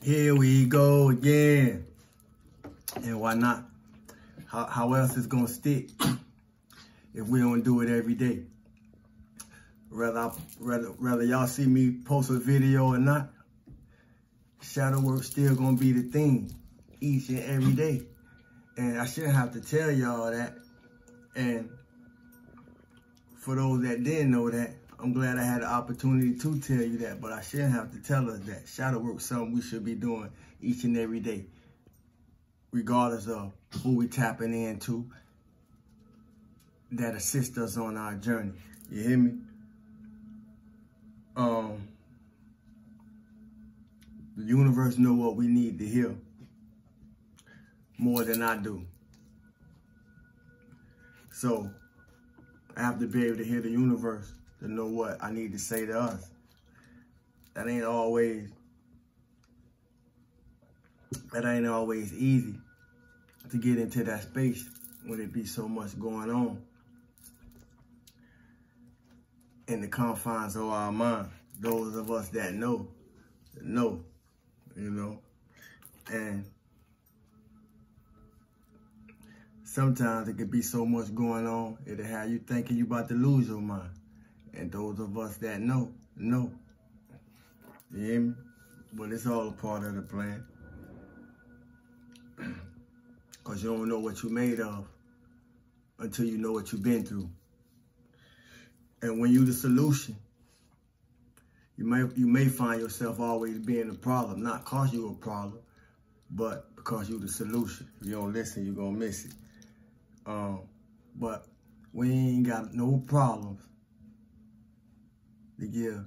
Here we go again. And why not? How else is gonna stick if we don't do it every day? Whether y'all see me post a video or not, shadow work still gonna be the thing each and every day. And I shouldn't have to tell y'all that. And for those that didn't know that, I'm glad I had the opportunity to tell you that, but I shouldn't have to tell us that. Shadow work is something we should be doing each and every day, regardless of who we tapping into that assist us on our journey. You hear me? The universe know what we need to hear more than I do. So I have to be able to hear the universe to know what I need to say to us. That ain't always easy to get into that space when it be so much going on in the confines of our mind. Those of us that know, you know. And sometimes it could be so much going on, it'll have you thinking you about to lose your mind. And those of us that know. You hear me? But it's all a part of the plan. Because you don't know what you're made of until you know what you've been through. And when you're the solution, you may find yourself always being a problem. Not because you're a problem, but because you're the solution. If you don't listen, you're going to miss it. But we ain't got no problems to give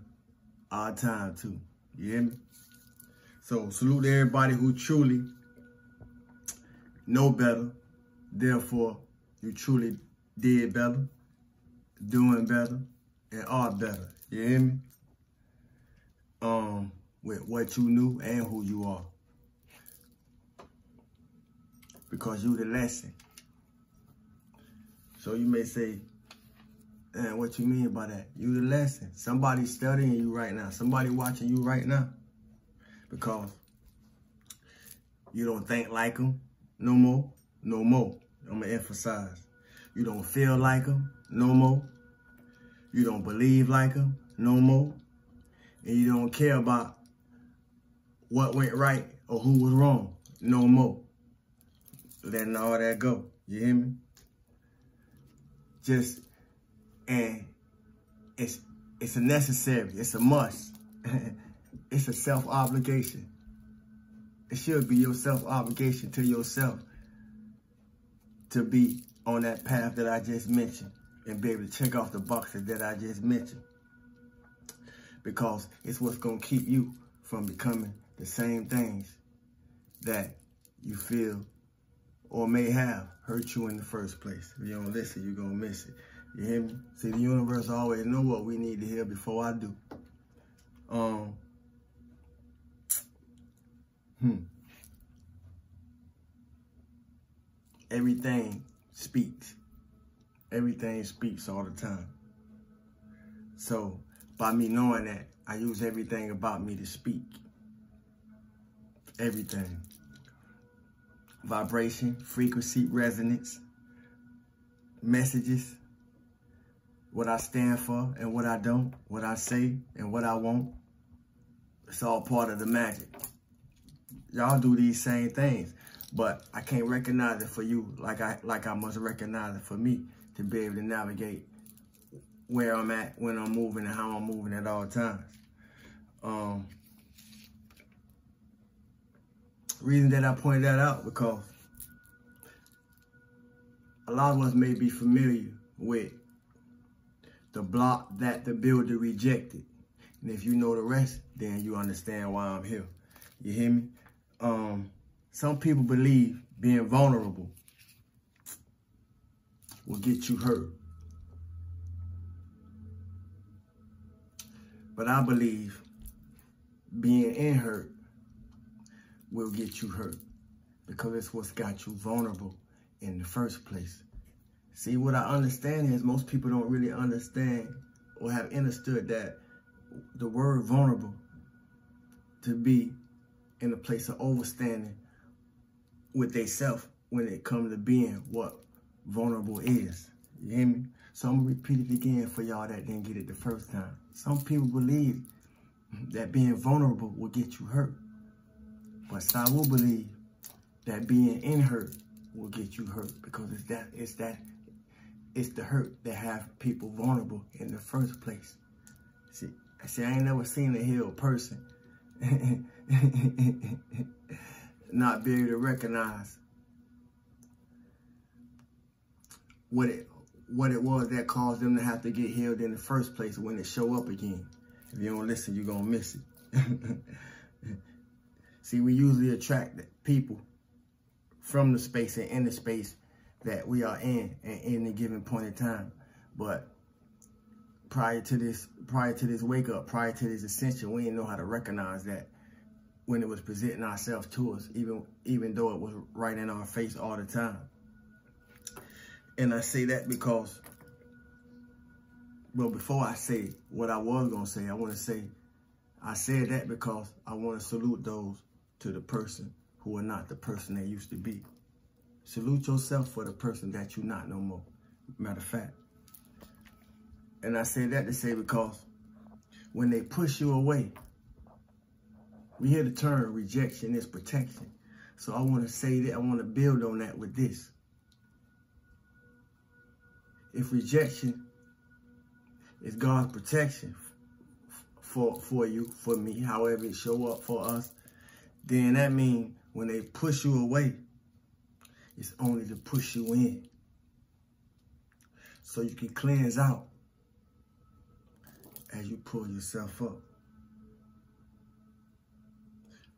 our time to. You hear me? So salute to everybody who truly know better. Therefore, you truly did better, doing better, and are better. You hear me? With what you knew and who you are. Because you the lesson. So you may say, man, what you mean by that? You the lesson. Somebody's studying you right now. Somebody watching you right now. Because you don't think like them no more. No more. I'm going to emphasize. You don't feel like them no more. You don't believe like them no more. And you don't care about what went right or who was wrong no more. Letting all that go. You hear me? And it's a necessary, it's a must. It's a self-obligation. It should be your self-obligation to yourself to be on that path that I just mentioned and be able to check off the boxes that I just mentioned. Because it's what's going to keep you from becoming the same things that you feel or may have hurt you in the first place. If you don't listen, you're going to miss it. You hear me? See, the universe always know what we need to hear before I do. Everything speaks. Everything speaks all the time. So, by me knowing that, I use everything about me to speak. Everything. Vibration, frequency, resonance, messages, what I stand for and what I don't, what I say and what I won't. It's all part of the magic. Y'all do these same things, but I can't recognize it for you like I must recognize it for me to be able to navigate where I'm at, when I'm moving, and how I'm moving at all times. Reason that I point that out, because a lot of us may be familiar with the block that the builder rejected. And if you know the rest, then you understand why I'm here. You hear me? Some people believe being vulnerable will get you hurt. But I believe being in hurt will get you hurt, because it's what's got you vulnerable in the first place. See, what I understand is most people don't really understand or have understood that the word vulnerable to be in a place of overstanding with themselves when it comes to being what vulnerable is. You hear me? So I'm going to repeat it again for y'all that didn't get it the first time. Some people believe that being vulnerable will get you hurt. But I will believe that being in hurt will get you hurt, because it's the hurt that have people vulnerable in the first place. See, I ain't never seen a healed person not be able to recognize what it was that caused them to have to get healed in the first place when it show up again. If you don't listen, you're gonna miss it. See, we usually attract people from the space and in the space that we are in at any given point in time. But prior to this wake up, prior to this ascension, we didn't know how to recognize that when it was presenting ourselves to us, even though it was right in our face all the time. And I say that because, well, before I say what I was gonna say, I said that because I want to salute those to the person who are not the person they used to be. Salute yourself for the person that you're not no more. Matter of fact. And I say that to say because when they push you away, we hear the term rejection is protection. So I want to say that, I want to build on that with this. If rejection is God's protection for you, for me, however it show up for us, then that means when they push you away, it's only to push you in. So you can cleanse out as you pull yourself up.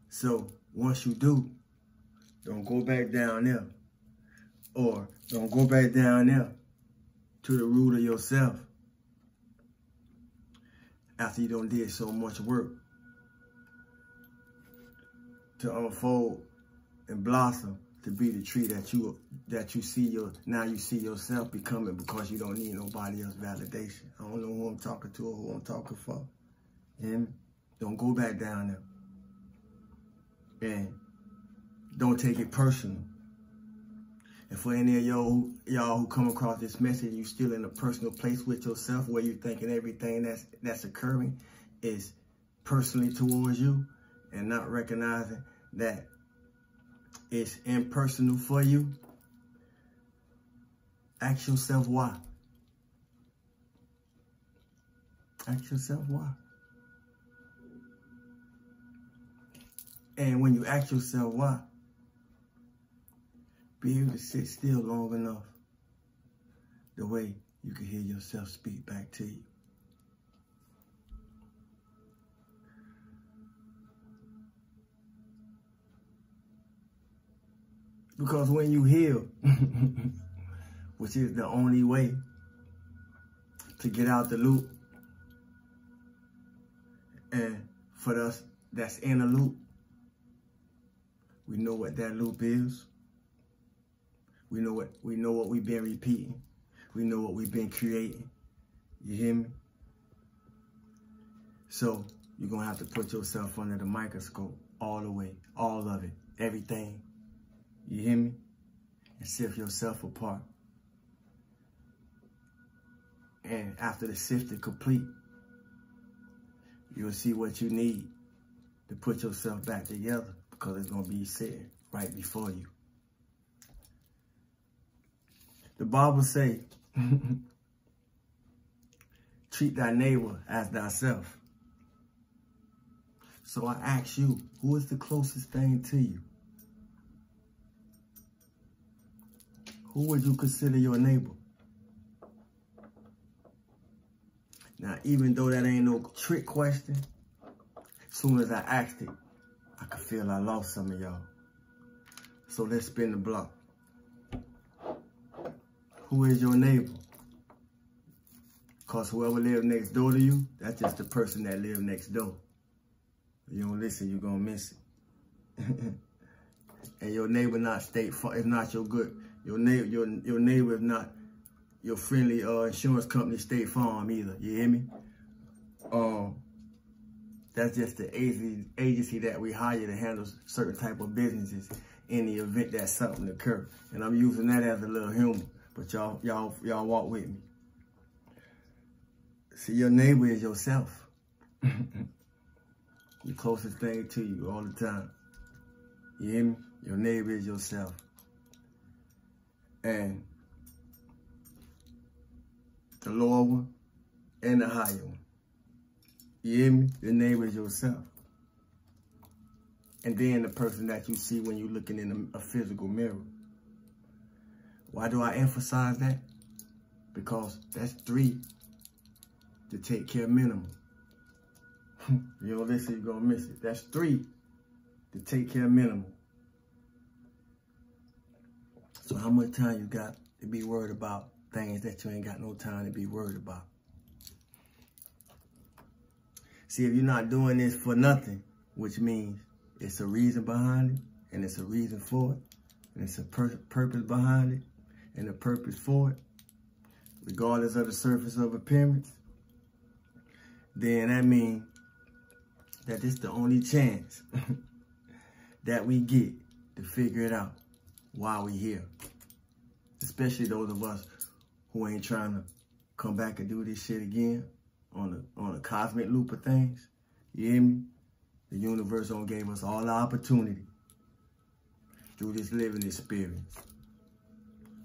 So once you do, don't go back down there. Or don't go back down there to the root of yourself after you done did so much work to unfold and blossom to be the tree that you see now you see yourself becoming, because you don't need nobody else's validation. I don't know who I'm talking to or who I'm talking for. And don't go back down there. And don't take it personal. And for any of y'all who come across this message, you still in a personal place with yourself where you're thinking everything that's occurring is personally towards you, and not recognizing that it's impersonal for you, ask yourself why. Ask yourself why. And when you ask yourself why, be able to sit still long enough the way you can hear yourself speak back to you. Because when you heal, which is the only way to get out the loop, and for us that's in a loop, we know what that loop is. We know what we've been repeating. We know what we've been creating. You hear me? So you're gonna have to put yourself under the microscope all the way, all of it, everything. You hear me? And sift yourself apart. And after the sift is complete, you'll see what you need to put yourself back together, because it's gonna be sitting right before you. The Bible say, treat thy neighbor as thyself. So I ask you, who is the closest thing to you? Who would you consider your neighbor? Now, even though that ain't no trick question, as soon as I asked it, I could feel I lost some of y'all. So let's spin the block. Who is your neighbor? Because whoever lives next door to you, that's just the person that lives next door. If you don't listen, you're going to miss it. And your neighbor not State Farm, is not your good. Your neighbor is not your friendly insurance company State Farm either. You hear me? That's just the agency that we hire to handle certain type of businesses in the event that something occurs. And I'm using that as a little humor, but y'all walk with me. See, your neighbor is yourself. The closest thing to you all the time. You hear me? Your neighbor is yourself. And the lower one and the higher one. You hear me? Your neighbor is yourself. And then the person that you see when you're looking in a physical mirror. Why do I emphasize that? Because that's 3 to take care minimum. You don't listen, you're gonna miss it. That's 3 to take care minimum. So how much time you got to be worried about things that you ain't got no time to be worried about? See, if you're not doing this for nothing, which means it's a reason behind it, and it's a reason for it, and it's a purpose behind it, and a purpose for it, regardless of the surface of appearance, then that means that it's the only chance that we get to figure it out while we here. Especially those of us who ain't trying to come back and do this shit again on a cosmic loop of things. You hear me? The universe gave us all the opportunity through this living experience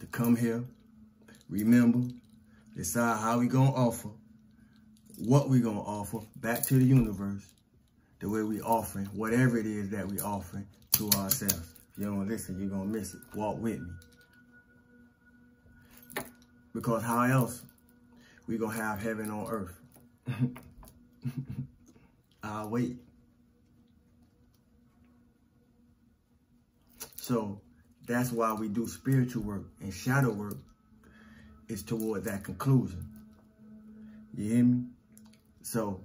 to come here, remember, decide how we gonna offer, what we gonna offer back to the universe, the way we offering whatever it is that we offering to ourselves. If you don't listen, you're gonna miss it. Walk with me. Because how else we gonna have heaven on earth? I'll wait. So that's why we do spiritual work, and shadow work is toward that conclusion. You hear me? So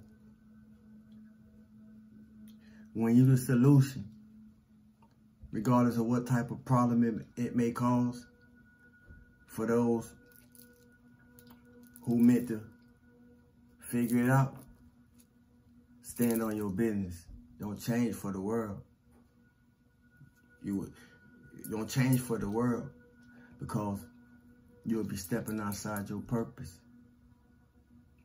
when you're the solution, regardless of what type of problem it may cause, for those who meant to figure it out, stand on your business. Don't change for the world. You don't change for the world, because you'll be stepping outside your purpose.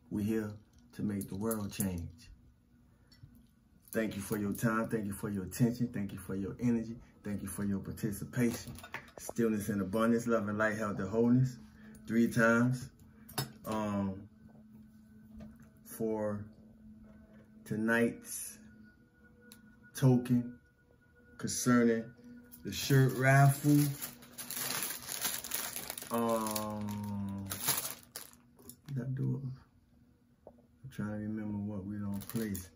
We're here to make the world change. Thank you for your time. Thank you for your attention. Thank you for your energy. Thank you for your participation. Stillness and abundance, love and light, health and wholeness. 3 times. For tonight's token concerning the shirt raffle. Did I do it? I'm trying to remember what we don't place.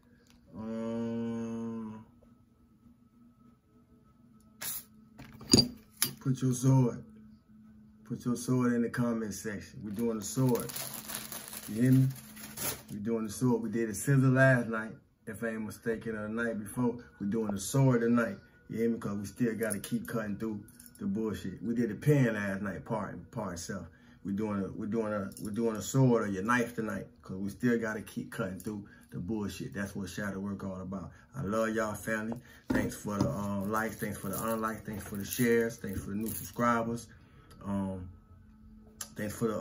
Put your sword. Put your sword in the comment section. We're doing the sword. You hear me? We're doing the sword. We did a scissor last night, if I ain't mistaken, or the night before. We're doing the sword tonight. You hear me? Because we still got to keep cutting through the bullshit. We did a pen last night, part itself. We're doing a sword or your knife tonight, because we still got to keep cutting through the bullshit. That's what shadow work all about. I love y'all, family. Thanks for the likes. Thanks for the unlikes. Thanks for the shares. Thanks for the new subscribers. Thanks for the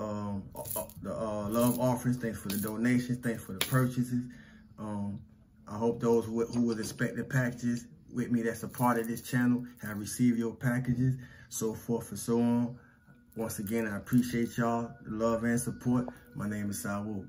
love offerings. Thanks for the donations. Thanks for the purchases. I hope those who was expecting packages with me that's a part of this channel have received your packages, so forth and so on. Once again, I appreciate y'all, the love and support. My name is Sawu.